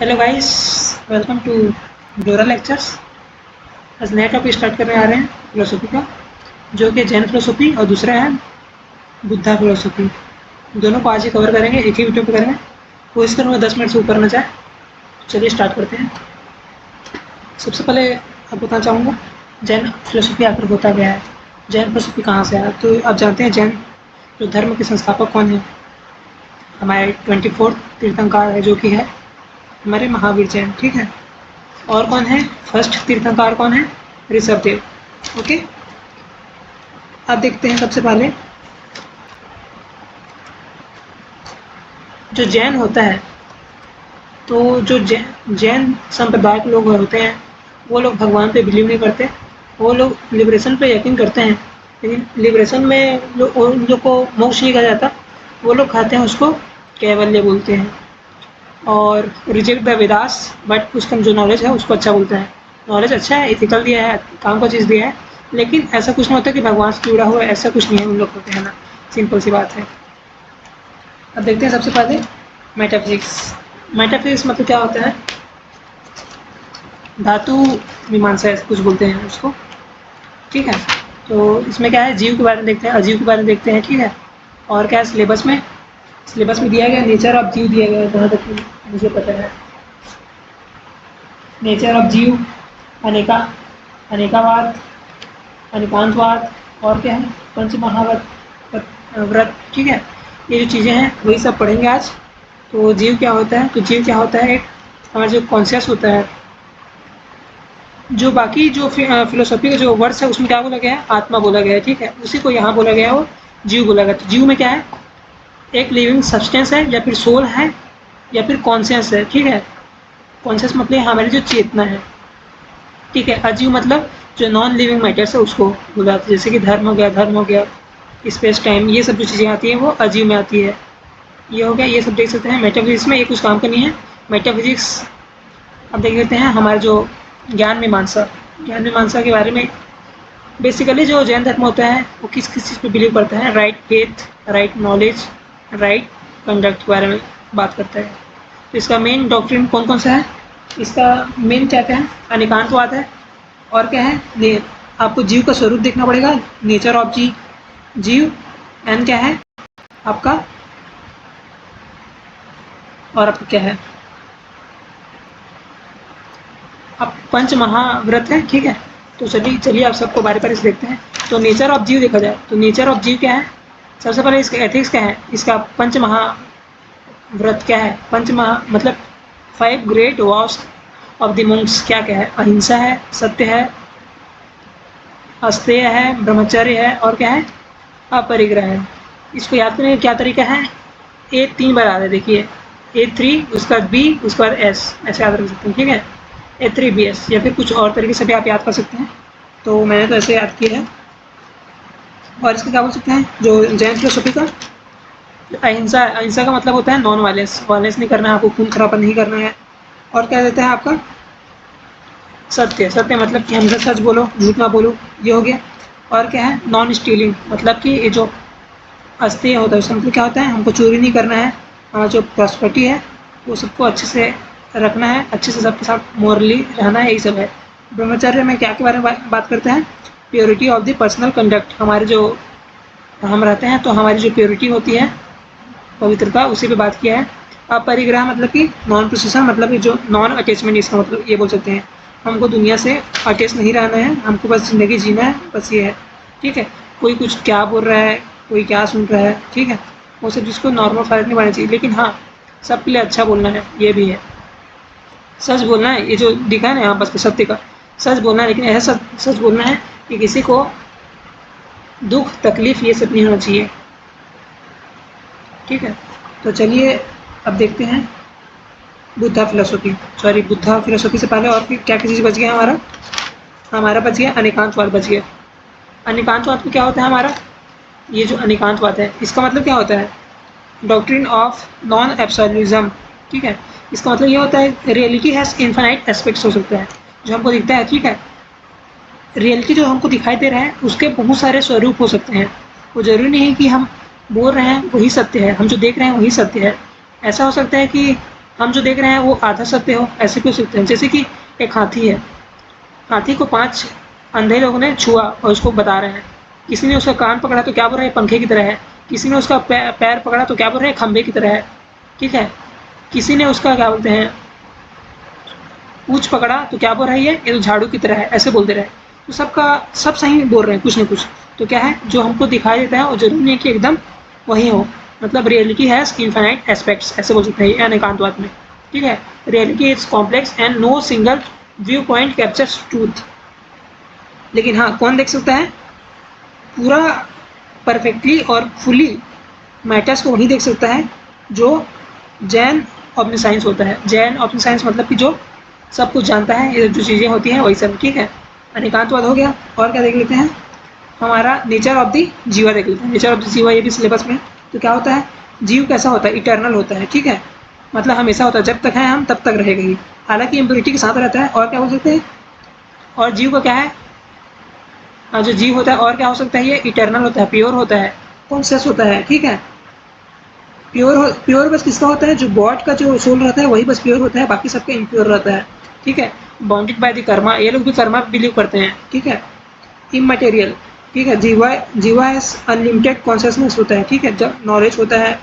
Hello guys, welcome to डोरा lectures. आज नया टॉपिक स्टार्ट करने आ रहे हैं फिलोसफी का, जो कि जैन फिलोसफी और दूसरा है बुद्धा फिलोसफी। दोनों को आज ही कवर करेंगे, एक ही वीडियो पे करेंगे। कोशिश करूँगा 10 मिनट से ऊपर न जाए। चलिए स्टार्ट करते हैं। सबसे पहले आपको बताना चाहूँगा जैन फिलोसफी आखिर होता क्या है, जैन फिलोसफी कहाँ से आया। तो आप जानते हैं जैन जो धर्म के संस्थापक कौन है। हमारे 24 तीर्थंकर है, जो कि है हमारे महावीर जैन। ठीक है। और कौन है फर्स्ट तीर्थंकर, कौन है? ऋषभदेव। ओके, अब देखते हैं सबसे पहले जो जैन होता है। तो जो जैन संप्रदाय के लोग होते हैं, वो लोग भगवान पे बिलीव नहीं करते। वो लोग लिबरेशन पे यकीन करते हैं, लेकिन लिबरेशन में उन लोग को मोक्ष नहीं कहा जाता। वो लोग खाते हैं उसको कैवल्य बोलते हैं, और रिजेक्ट द वेदास, बट उसका जो नॉलेज है उसको अच्छा बोलते हैं। नॉलेज अच्छा है, इथिकल दिया है, काम का चीज़ दिया है, लेकिन ऐसा कुछ नहीं होता कि भगवान से जुड़ा हुआ है, ऐसा कुछ नहीं है उन लोग होते हैं ना। सिंपल सी बात है। अब देखते हैं सबसे पहले मेटाफिजिक्स। मेटाफिजिक्स मतलब क्या होता है? धातु मीमांसा ऐसे कुछ बोलते हैं उसको। ठीक है। तो इसमें क्या है, जीव के बारे में देखते हैं, अजीव के बारे में देखते हैं। ठीक है। और क्या है सिलेबस में दिया गया नेचर ऑफ जीव दिया गया है, जहाँ तक मुझे पता है। नेचर ऑफ जीव, अनेका अनेकावाद, अनेकांतवाद, और क्या है पंचमहाव्रत। ठीक है। ये जो चीज़ें हैं वही सब पढ़ेंगे आज। तो जीव क्या होता है? तो जीव क्या होता है, एक हमारा जो कॉन्शियस होता है। जो बाकी जो फिलोसॉफी का जो वर्ड्स है उसमें क्या बोला गया है? आत्मा बोला गया है। ठीक है। उसी को यहाँ बोला गया है, वो जीव बोला गया। तो जीव में क्या है? एक लिविंग सब्सटेंस है, या फिर सोल है, या फिर कॉन्शियस है। ठीक है। कॉन्शियस मतलब हमारी जो चेतना है। ठीक है। अजीव मतलब जो नॉन लिविंग मैटर्स है उसको बोला, जैसे कि धर्म हो गया, स्पेस टाइम, ये सब जो चीज़ें आती हैं वो अजीव में आती है। ये हो गया, ये सब देख सकते हैं। मेटाफिजिक्स में ये कुछ काम का नहीं है। मेटाफिजिक्स अब देख लेते हैं हमारे जो ज्ञान मीमांसा के बारे में। बेसिकली जो जैन धर्म होता है वो किस किस चीज़ पे बिलीव करता है? Right faith, right knowledge, right conduct के बारे में बात करता है। तो इसका मेन डॉक्ट्रिन कौन कौन सा है? इसका मेन क्या क्या है? अनेकांतवाद है, और क्या है, आपको जीव का स्वरूप देखना पड़ेगा, नेचर ऑफ जीव, एंड क्या है आपका, और आपका क्या है, अब पंच महाव्रत है। ठीक है। तो चलिए आप सबको बारी बारी से देखते हैं। तो नेचर ऑफ जीव देखा जाए तो नेचर ऑफ जीव क्या है? सबसे पहले इसका एथिक्स क्या है? इसका पंच महाव्रत क्या है? पंच महा मतलब 5 great Wars of the monks. क्या क्या है? अहिंसा है, सत्य है, अस्तेय है, ब्रह्मचर्य है, और क्या है, अपरिग्रह है। इसको याद करने का क्या तरीका है? ए 3 बार आ रहा है, देखिए A3, उसका बाद बी, उसके बाद एस, ऐसे याद रख सकते हैं। ठीक है। A3BS, या फिर कुछ और तरीके से भी आप याद कर सकते हैं। तो मैंने तो ऐसे याद किया है। और इसका क्या बोल सकते हैं जो जैन फिलोसफी का अहिंसा का मतलब होता है नॉन वायलेंस। वायलेंस नहीं करना है आपको, खून खराबा नहीं करना है। और क्या देता है आपका सत्य मतलब कि हमेशा सच बोलो, झूठ ना बोलो, ये हो गया। और क्या है, नॉन स्टीलिंग, मतलब कि ये जो अस्तेय होता है उसका मतलब क्या होता है? हमको चोरी नहीं करना है। हमारा जो प्रॉस्पेरिटी है वो सबको अच्छे से रखना है, अच्छे से सबके साथ मोरली रहना है, यही सब है। ब्रह्मचर्य में क्या के बारे में बात करते हैं? Purity of the personal conduct. हमारे जो हम रहते हैं तो हमारी जो प्योरिटी होती है, पवित्रता, उसी पे बात किया है। अपरिग्रह मतलब कि नॉन पोसेशन, मतलब कि जो नॉन अटैचमेंट, इसका मतलब ये बोल सकते हैं हमको दुनिया से अटैच नहीं रहना है, हमको बस ज़िंदगी जीना है, बस ये है। ठीक है। कोई कुछ क्या बोल रहा है, कोई क्या सुन रहा है, ठीक है, वो सब जिसको नॉर्मल फ़र्क नहीं पड़ना चाहिए, लेकिन हाँ सबके लिए अच्छा बोलना है, ये भी है। सच बोलना है, ये जो दिखा है ना यहाँ बस सत्य का, सच बोलना है, लेकिन ऐसा सच बोलना है कि किसी को दुख तकलीफ़ ये सब नहीं होना चाहिए। ठीक है। तो चलिए अब देखते हैं बुद्धा फिलोसफी से पहले और क्या चीज़ बच गया हमारा बच गया अनेकांतवाद बच गया। अनेकांतवाद में क्या होता है हमारा? ये जो अनेकांतवाद है इसका मतलब क्या होता है? Doctrine of non absolutism. ठीक है। इसका मतलब ये होता है रियलिटी हैज़ इनफाइनाइट एस्पेक्ट्स हो सकता है, जो हमको दिखता है। ठीक है। रियलिटी जो हमको दिखाई दे रहा है उसके बहुत सारे स्वरूप हो सकते हैं। वो ज़रूरी नहीं है कि हम बोल रहे हैं वही सत्य है, हम जो देख रहे हैं वही सत्य है। ऐसा हो सकता है कि हम जो देख रहे हैं वो आधा सत्य हो, ऐसे भी हो सकते हैं। जैसे कि एक हाथी है, हाथी को 5 अंधे लोगों ने छुआ और उसको बता रहे हैं। किसी ने उसका कान पकड़ा तो क्या बोल रहे हैं, पंखे की तरह है। किसी ने उसका पैर पकड़ा तो क्या बोल रहे हैं, खंभे की तरह है। ठीक है, किसी ने उसका क्या बोलते हैं, पूंछ पकड़ा तो क्या बोल रहा है, ये तो झाड़ू की तरह है, ऐसे बोलते रहे। तो सबका सब सही बोल रहे हैं कुछ ना कुछ। तो क्या है, जो हमको दिखाई देता है वो जरूरी नहीं है कि एकदम वही हो। मतलब रियलिटी हैज़ इनफाइनाइट एस्पेक्ट्स, ऐसे बोल सकते हैं अनेकांतवाद में। ठीक है, reality is complex and no single view point captures truth. लेकिन हाँ, कौन देख सकता है पूरा परफेक्टली और फुली मैटर्स को, वही देख सकता है जो जैन ऑप्निसाइंस होता है। जैन ऑप्निसाइंस मतलब कि जो सब कुछ जानता है, ये जो चीज़ें होती हैं वही सब। ठीक है, अनेकांतवाद हो गया। और क्या देख लेते हैं, हमारा नेचर ऑफ द जीवा देख लेते हैं। नेचर ऑफ द जीवा, ये भी सिलेबस में। तो क्या होता है, जीव कैसा होता है, इटर्नल होता है। ठीक है, मतलब हमेशा होता है, जब तक है हम तब तक रहेगा ही, हालांकि इम्प्योरिटी के साथ रहता है। और क्या बोल सकते हैं, और जीव का क्या है, जो जीव होता है और क्या हो सकता है, ये इटर्नल होता है, प्योर होता है, कॉन्शियस होता है। ठीक है, प्योर बस किसका होता है, जो गॉड का जो सोल रहता है वही बस प्योर होता है, बाकी सबका इम्प्योर रहता है। ठीक है, बाउंडेड बाय द कर्मा, ये लोग भी कर्मा बिलीव करते हैं। ठीक है, इमटेरियल। ठीक है, जीवा जीवा एस अनलिमिटेड कॉन्शियसनेस होता है। ठीक है, जब नॉलेज होता है,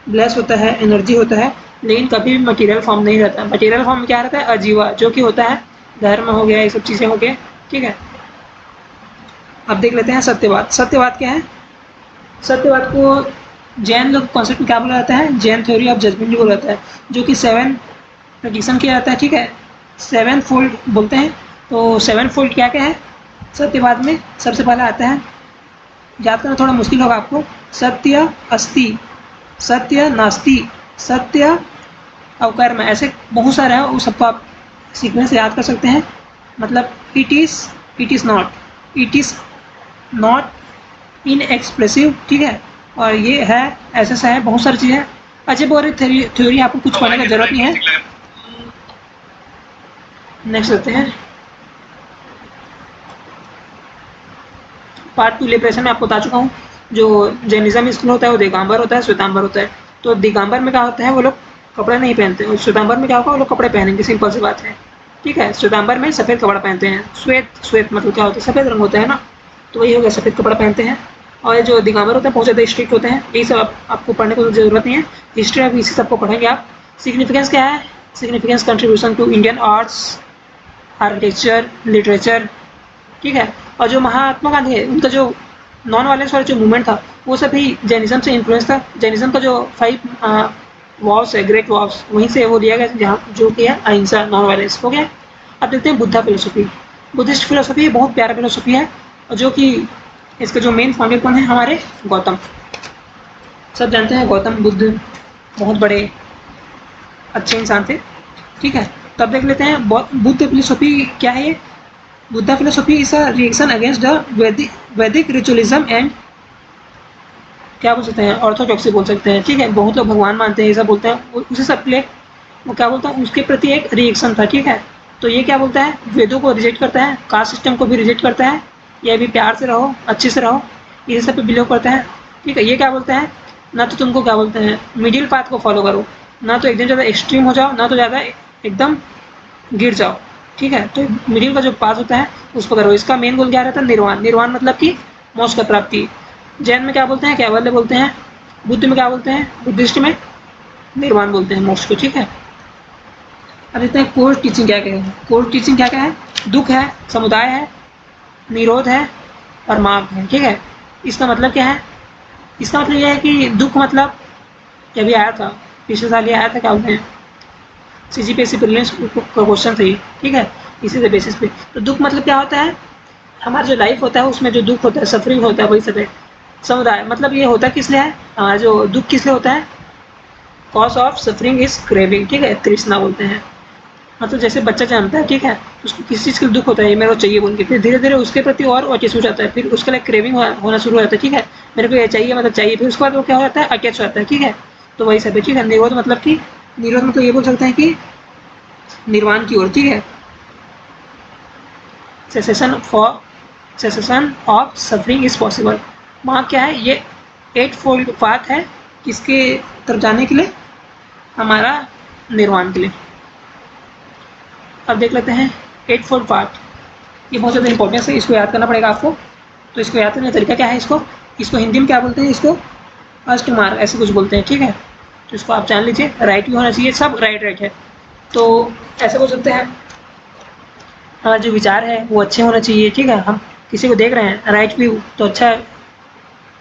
ब्लेस होता है, एनर्जी होता है, लेकिन कभी भी मटेरियल फॉर्म नहीं रहता। मटेरियल फॉर्म में क्या रहता है, अजीवा, जो कि होता है धर्म हो गया, ये सब चीज़ें हो गए। ठीक है, अब देख लेते हैं सत्यवाद। सत्यवाद क्या है, सत्यवाद को जैन लोग कॉन्सेप्ट में क्या बोला जाता है, जैन थ्योरी ऑफ जजमेंट भी बोला जाता है, जो कि 7 प्रडिक्शन किया जाता है। ठीक है, 7 फोल्ड बोलते हैं। तो 7 फोल्ड क्या क्या है सत्यवाद में, सबसे पहला आता है, याद करना थोड़ा मुश्किल होगा आपको, सत्य अस्ति, सत्य नास्ति, सत्य अवकर्म, ऐसे बहुत सारे हैं, वो सबको आप सीखने से याद कर सकते हैं। मतलब it is not, it is not inexpressive. ठीक है, और ये है, ऐसा है, बहुत सारी चीज़ें। अच्छा, बोल थ्योरी आपको कुछ पढ़ने की जरूरत नहीं है। नेक्स्ट लेते हैं पार्ट 2 लिबरेशन में। आपको बता चुका हूँ, जो जैनिज्म स्कूल होता है वो दिगंबर होता है, श्वेतांबर होता है। तो दिगंबर में क्या होता है, वो लोग कपड़े नहीं पहनते, और श्वेतांबर में क्या होगा, वो लोग कपड़े पहनेंगे, सिंपल सी बात है। ठीक है, श्वेतांबर में सफ़ेद कपड़ा पहनते हैं। श्वेत, श्वेत मतलब क्या होता है, सफ़ेद रंग होता है ना, तो वही हो गया, सफ़ेद कपड़ा पहनते हैं। और जो दिगंबर होता है बहुत ज़्यादा स्ट्रिक्ट होते हैं। यही सब आपको पढ़ने को जरूरत नहीं है, हिस्ट्री अब इसी सबको पढ़ेंगे आप। सिग्निफिकेंस क्या है, significance contribution to Indian arts, architecture, literature. ठीक है, और जो महात्मा गांधी है, उनका जो नॉन वायलेंस वाला जो मूवमेंट था, वो सभी जैनिज्म से इन्फ्लुएंस था। जैनिज्म का जो 5 वॉल्स है, ग्रेट वॉल्स, वहीं से वो लिया गया, जहाँ जो कि है अहिंसा, नॉन वायलेंस हो गया। अब देखते हैं बुद्धा फिलोसफी। बुद्धिस्ट फिलोसफी बहुत प्यारा फिलोसफी है, और जो कि इसके जो मेन फाउंडर कौन है, हमारे गौतम, सब जानते हैं गौतम बुद्ध बहुत बड़े अच्छे इंसान थे। ठीक है, तब देख लेते हैं बुद्ध फिलोसफी क्या है। ये Buddha philosophy is a reaction against the वैदिक रिचुअलिज्म एंड क्या बोल सकते हैं, ऑर्थोडॉक्सी बोल सकते हैं। ठीक है, बहुत लोग भगवान मानते हैं, ये सब बोलते हैं, उसी सब के लिए वो क्या बोलता है, उसके प्रति एक रिएक्शन था। ठीक है, तो ये क्या बोलता है, वेदों को रिजेक्ट करता है, कास्ट सिस्टम को भी रिजेक्ट करता है, ये भी प्यार से रहो, अच्छे से रहो, ये सब पे बिलीव करता है। ठीक है, ये क्या बोलता है, ना तो तुमको क्या बोलते हैं, मिडिल पाथ को फॉलो करो, ना तो एकदम ज़्यादा एक्सट्रीम हो जाओ, ना तो ज़्यादा एकदम गिर जाओ। ठीक है, तो मिडिल का जो पास होता है उस पर करो। इसका मेन गोल क्या रहता है, निर्वाण। निर्वाण मतलब कि मोक्ष का प्राप्ति। जैन में क्या बोलते हैं, कैवल्य बोलते हैं। बुद्ध में क्या बोलते हैं, बुद्धिस्ट में निर्वाण बोलते हैं, मोक्ष को। ठीक है, अब देखते हैं कोर टीचिंग क्या क्या है। कोर टीचिंग क्या क्या है, दुख है, समुदाय है, निरोध है, और मार्ग है। ठीक है, इसका मतलब क्या है, इसका मतलब यह है कि दुख मतलब अभी आया था, पिछले साल ये आया था, क्या बोलते हैं, सीजीपीएससी प्रीलिम्स का क्वेश्चन था ये। ठीक है, इसी के बेसिस पे। तो दुख मतलब क्या होता है, हमारा जो लाइफ होता है उसमें जो दुख होता है, सफरिंग होता है, वही सब है। समुदाय मतलब ये होता किस लिए है, हमारा जो दुख किस लिए होता है, cause of suffering is craving. ठीक है, तृष्णा बोलते हैं। मतलब जैसे बच्चा जानता है, ठीक है, उसको किसी चीज़ का दुख होता है, ये मेरे को चाहिए बोल के, फिर धीरे धीरे उसके प्रति और अटैच हो जाता है, फिर उसके लिए क्रेविंग होना शुरू हो जाता है। ठीक है, मेरे को ये चाहिए, मतलब चाहिए, फिर उसके बाद वो क्या हो जाता है, अटैच हो जाता है। ठीक है, तो वही सब है। ठीक है, निरोध मतलब कि, निरोध में तो ये बोल सकते हैं कि निर्वाण की ओर। ठीक है, cessation of suffering is possible. वहाँ क्या है, ये 8 फोल्ड पाथ है, किसके तरफ जाने के लिए, हमारा निर्वाण के लिए। अब देख लेते हैं 8 फोल्ड पार्ट। ये बहुत ज़्यादा इंपॉर्टेंस है, इसको याद करना पड़ेगा आपको। तो इसको याद करने का तरीका क्या है, इसको हिंदी में क्या बोलते हैं, इसको अष्टमार्ग ऐसे कुछ बोलते हैं, ठीक है। तो इसको आप जान लीजिए, राइट भी होना चाहिए, सब राइट है। तो ऐसे बोल सकते हैं हमारा जो विचार है वो अच्छे होना चाहिए, ठीक है। हम किसी को देख रहे हैं राइट व्यू तो अच्छा है,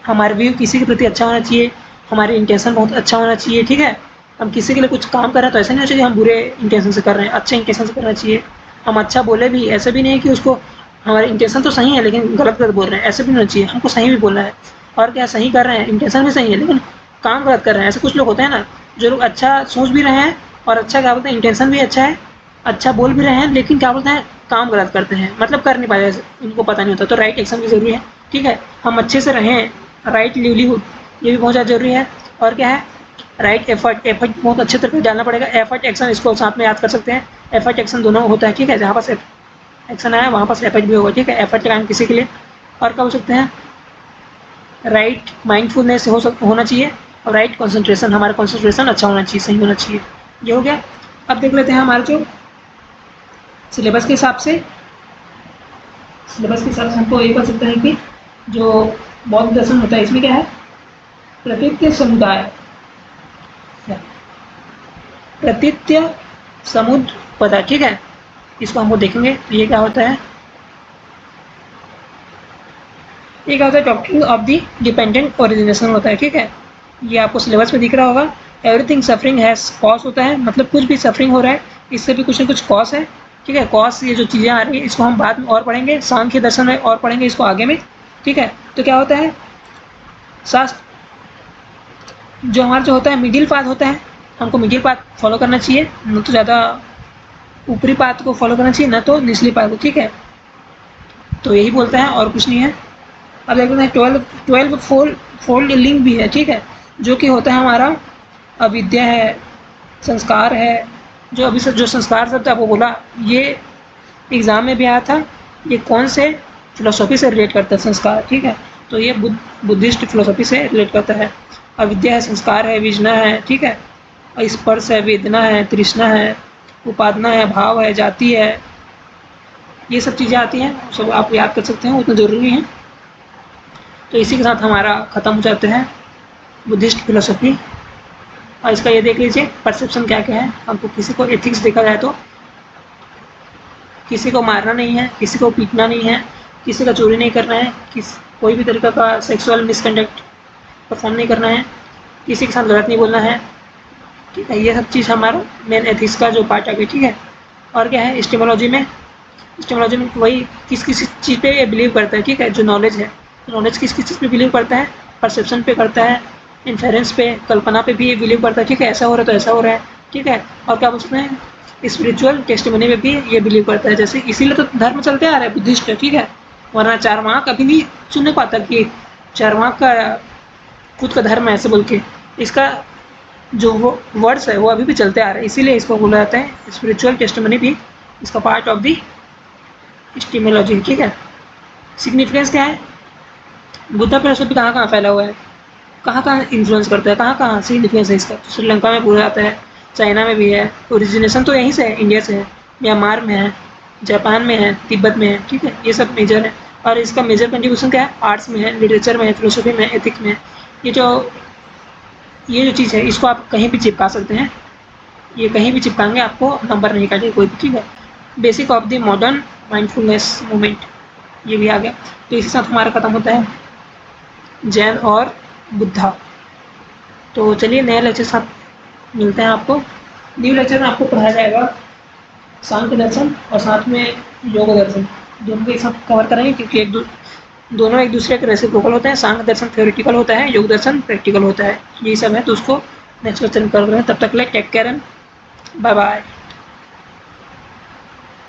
हमारा व्यू किसी के प्रति अच्छा होना चाहिए, हमारे इंटेंशन बहुत अच्छा होना चाहिए, ठीक है। हम किसी के लिए कुछ काम कर रहे हैं तो ऐसा नहीं होना चाहिए हम बुरे इंटेंशन से कर रहे हैं, अच्छे इंटेंशन से करना चाहिए। हम अच्छा बोले भी, ऐसा भी नहीं है कि उसको हमारे इंटेंशन तो सही है लेकिन गलत गलत बोल रहे हैं, ऐसा भी नहीं होना चाहिए। हमको सही भी बोलना है, और क्या सही कर रहे हैं, इंटेंशन भी सही है लेकिन काम गलत कर रहे हैं। ऐसे कुछ लोग होते हैं ना, जो लोग अच्छा सोच भी रहे हैं और अच्छा क्या बोलते हैं, इंटेंशन भी अच्छा है, अच्छा बोल भी रहे हैं, लेकिन क्या बोलते हैं काम गलत करते हैं, मतलब कर नहीं पाए, उनको पता नहीं होता। तो राइट एक्शन भी ज़रूरी है, ठीक है। हम अच्छे से रहें, राइट लिवलीहुड ये भी बहुत ज़्यादा ज़रूरी है। और क्या है, राइट एफर्ट बहुत अच्छे तरीके से डालना पड़ेगा। एफर्ट एक्शन इसको साथ में याद कर सकते हैं, एफर्ट एक्शन दोनों होता है, ठीक है। जहाँ पास एक्शन आया वहाँ पास एफर्ट भी होगा, ठीक है। एफर्ट लगाएं किसी के लिए। और क्या बोल सकते हैं, राइट माइंडफुलनेस होना चाहिए, और राइट कंसंट्रेशन, हमारा कंसंट्रेशन अच्छा होना चाहिए, सही होना चाहिए। ये हो गया। अब देख लेते हैं हमारे जो सिलेबस के हिसाब से हमको ये कर सकते हैं कि जो बौद्ध दर्शन होता है इसमें क्या है, प्रतीत्य समुदाय, प्रतीत्य समुदाय, ठीक है। इसको हमको देखेंगे तो ये क्या होता है, ये क्या होता है, doctrine of the dependent origination होता है, ठीक है। ये आपको सिलेबस में दिख रहा होगा। एवरीथिंग सफरिंग हैज कॉज होता है, मतलब कुछ भी सफरिंग हो रहा है इससे भी कुछ ना कुछ कॉज है, ठीक है। कॉज ये जो चीज़ें आ रही है इसको हम बाद में और पढ़ेंगे, सांख्य दर्शन में और पढ़ेंगे इसको आगे में, ठीक है। तो क्या होता है, शास्त्र जो हमारा जो होता है मिडिल पाथ होता है, हमको मिडिल पाथ फॉलो करना चाहिए, न तो ज़्यादा ऊपरी पाथ को फॉलो करना चाहिए, न तो निचली पाथ को, ठीक है। तो यही बोलता है और कुछ नहीं है। अब देखते हैं 12 फोल्ड लिंग भी है, ठीक है, जो कि होता है हमारा अविद्या है, संस्कार है। जो अभी जो संस्कार शब्द आपको बोला, ये एग्ज़ाम में भी आया था। ये कौन से फिलोसॉफी से रिलेट करता है संस्कार, ठीक है। तो ये बुद्धिस्ट फिलोसॉफी से रिलेट करता है। अविद्या है, संस्कार है, विजना है, ठीक है, स्पर्श है, वेदना है, तृष्णा है, उपादना है, भाव है, जाति है, ये सब चीज़ें आती हैं, सब आप याद कर सकते हैं, उतना ज़रूरी है। तो इसी के साथ हमारा ख़त्म हो जाता है बुद्धिस्ट फिलोसॉफी। और इसका ये देख लीजिए परसेप्शन क्या क्या है। हमको किसी को एथिक्स देखा जाए तो किसी को मारना नहीं है, किसी को पीटना नहीं है, किसी का चोरी नहीं करना है, कोई भी तरीका का सेक्सुअल मिसकंडक्ट परफॉर्म नहीं करना है, किसी के साथ गलत नहीं बोलना है, ठीक है। ये सब चीज़ हमारा मेन एथिक्स का जो पार्ट आ गया, ठीक है। और क्या है, स्टेमोलॉजी में वही किस किस चीज़ पे ये बिलीव करता है, ठीक है। जो नॉलेज है, नॉलेज किस किस चीज़ पे बिलीव करता है, परसेप्शन पे करता है, इन्फेरेंस पे, कल्पना पे भी ये बिलीव करता है, ठीक है। ऐसा हो रहा है तो ऐसा हो रहा है, ठीक है। और क्या बोलते हैं, स्पिरिचुअल टेस्टिमनी में भी ये बिलीव करता है। जैसे इसीलिए तो धर्म चलते आ रहा है बुद्धिस्ट, ठीक है। वरना चारवाक कभी नहीं सुन नहीं पाता कि चारवाक का खुद का धर्म है ऐसे बोल के। इसका जो वो वर्ड्स है वो अभी भी चलते आ रहे हैं, इसीलिए इसको बोला जाता है स्पिरिचुअल टेस्टिमनी भी इसका पार्ट ऑफ दी स्टीमोलॉजी, ठीक है। सिग्निफिकेंस क्या है, बुद्धा फिलोसफी कहाँ कहाँ फैला हुआ है, कहाँ कहाँ इन्फ्लुएंस करता है, कहाँ कहाँ सिग्निफिकेंस है इसका। तो श्रीलंका में पूरा आता है, चाइना में भी है, ओरिजिनेशन तो यहीं से है, इंडिया से है, म्यांमार में है, जापान में है, तिब्बत में है, ठीक है। ये सब मेजर है। और इसका मेजर कंट्रीब्यूशन क्या है, आर्ट्स में है, लिटरेचर में है, फिलोसफी में है, एथिक्स में है। ये जो चीज़ है इसको आप कहीं भी चिपका सकते हैं, ये कहीं भी चिपकाएंगे आपको नंबर नहीं काटेगा कोई भी, ठीक है। Basic of the modern mindfulness movement ये भी आ गया। तो इसी साथ हमारा ख़त्म होता है जैन और बुद्धा। तो चलिए नए लेक्चर साथ मिलते हैं आपको। न्यू लेक्चर में आपको पढ़ाया जाएगा सांख्य दर्शन और साथ में योग दर्शन, दोनों को एक साथ कवर करेंगे क्योंकि दोनों एक दूसरे के रेसिप्रोकल होते हैं। सांख्य दर्शन थ्योरेटिकल होता है, योग दर्शन प्रैक्टिकल होता है, यही सब है। तो उसको नेक्स्ट लेक्चर में कवर करें। तब तक के लिए take care and bye bye.